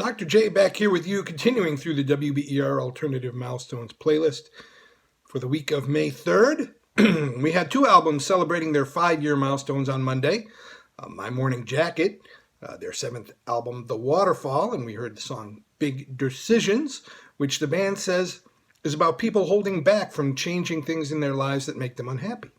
Dr. J back here with you, continuing through the WBER Alternative Milestones playlist for the week of May 3rd. We had two albums celebrating their 5-year milestones on Monday. My Morning Jacket, their 7th album, The Waterfall, and we heard the song Big Decisions, which the band says is about people holding back from changing things in their lives that make them unhappy.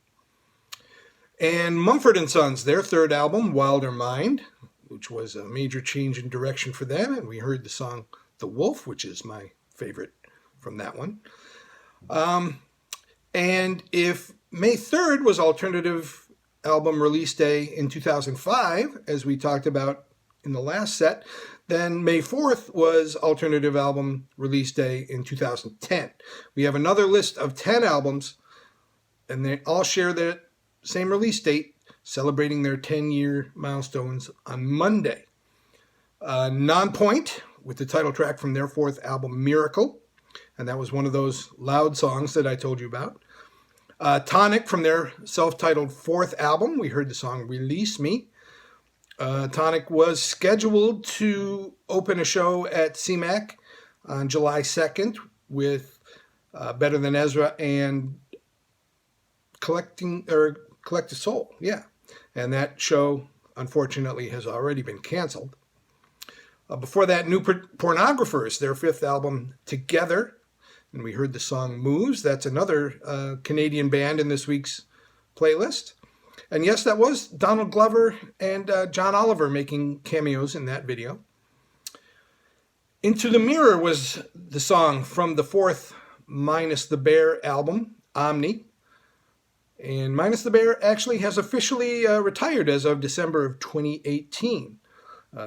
And Mumford & Sons, their 3rd album, Wilder Mind, which was a major change in direction for them, and we heard the song The Wolf, which is my favorite from that one. And if May 3rd was Alternative Album Release Day in 2005, as we talked about in the last set, then May 4th was Alternative Album Release Day in 2010. We have another list of 10 albums, and they all share the same release date, celebrating their 10-year milestones on Monday. Nonpoint, with the title track from their 4th album, Miracle, and that was one of those loud songs that I told you about. Tonic, from their self-titled 4th album, we heard the song Release Me. Tonic was scheduled to open a show at CMAC on July 2nd with Better Than Ezra and Collective Soul, yeah. And that show, unfortunately, has already been canceled. Before that, New Pornographers, their 5th album, Together. And we heard the song Moves. That's another Canadian band in this week's playlist. And yes, that was Donald Glover and John Oliver making cameos in that video. Into the Mirror was the song from the 4th Minus the Bear album, Omni. And Minus the Bear actually has officially retired as of December of 2018.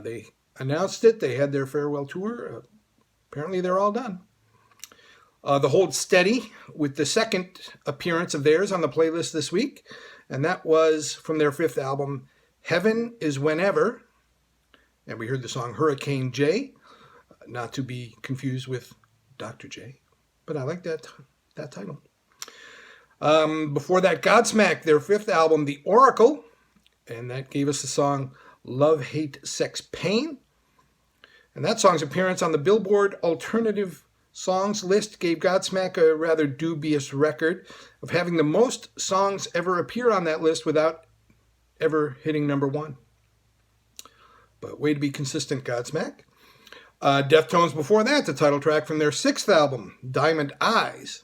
They announced it. They had their farewell tour. Apparently they're all done. The Hold Steady, with the 2nd appearance of theirs on the playlist this week. And that was from their 5th album, Heaven is Whenever. And we heard the song Hurricane J, not to be confused with Dr. J. But I like that title. Before that, Godsmack, their 5th album, The Oracle, and that gave us the song Love, Hate, Sex, Pain. And that song's appearance on the Billboard Alternative Songs list gave Godsmack a rather dubious record of having the most songs ever appear on that list without ever hitting number 1. But way to be consistent, Godsmack. Deftones before that, the title track from their 6th album, Diamond Eyes.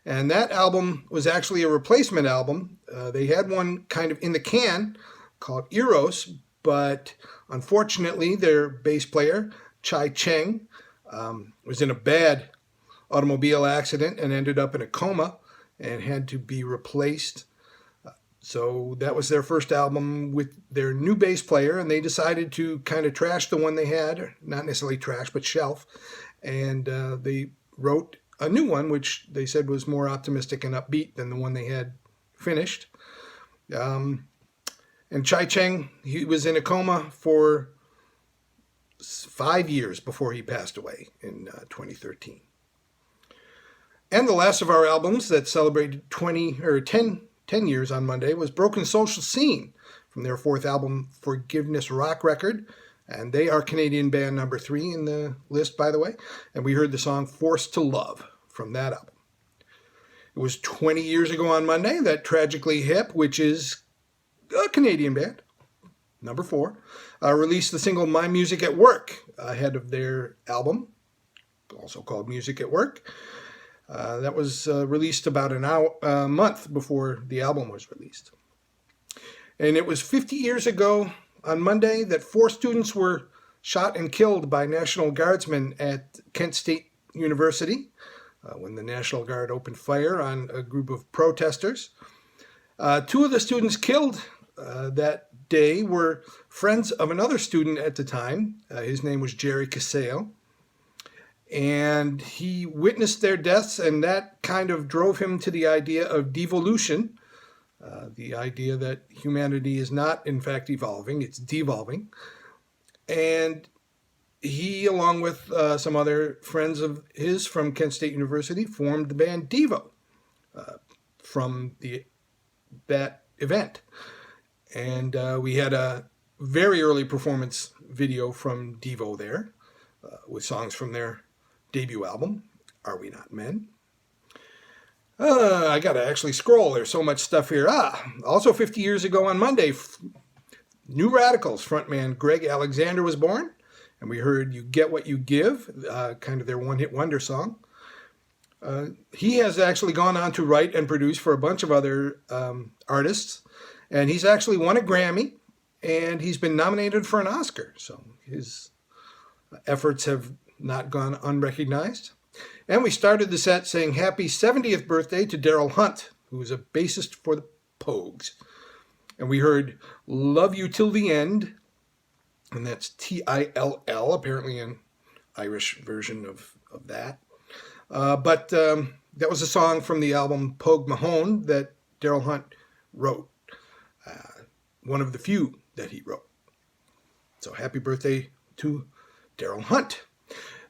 And that album was actually a replacement album. They had one kind of in the can called Eros, but unfortunately their bass player, Chai Cheng, was in a bad automobile accident and ended up in a coma and had to be replaced. So that was their first album with their new bass player, and they decided to kind of trash the one they had, not necessarily trash, but shelf. And they wrote a new one, which they said was more optimistic and upbeat than the one they had finished. And Chai Cheng, he was in a coma for 5 years before he passed away in 2013. And the last of our albums that celebrated 10 years on Monday was Broken Social Scene from their 4th album, Forgiveness Rock Record. And they are Canadian band number 3 in the list, by the way. And we heard the song Forced to Love from that album. It was 20 years ago on Monday that Tragically Hip, which is a Canadian band, number 4, released the single My Music at Work ahead of their album, also called Music at Work. That was released about a month before the album was released. And it was 50 years ago on Monday that 4 students were shot and killed by National Guardsmen at Kent State University when the National Guard opened fire on a group of protesters. 2 of the students killed that day were friends of another student at the time. His name was Jerry Casale. And he witnessed their deaths, and that kind of drove him to the idea of devolution, the idea that humanity is not, in fact, evolving, it's devolving. And he, along with some other friends of his from Kent State University, formed the band Devo from that event. And we had a very early performance video from Devo there. with songs from their debut album, Are We Not Men? I got to actually scroll. There's so much stuff here. Also 50 years ago on Monday, New Radicals frontman Greg Alexander was born. And we heard You Get What You Give, kind of their one-hit wonder song. He has actually gone on to write and produce for a bunch of other artists. And he's actually won a Grammy. And he's been nominated for an Oscar. So his efforts have not gone unrecognized. And we started the set saying happy 70th birthday to Daryl Hunt, who was a bassist for the Pogues. And we heard Love You Till the End, and that's T-I-L-L, apparently an Irish version of that. But that was a song from the album Pogue Mahone that Daryl Hunt wrote, one of the few that he wrote. So happy birthday to Daryl Hunt.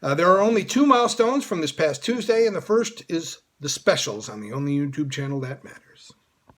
There are only 2 milestones from this past Tuesday, and the first is the specials on the only YouTube channel that matters.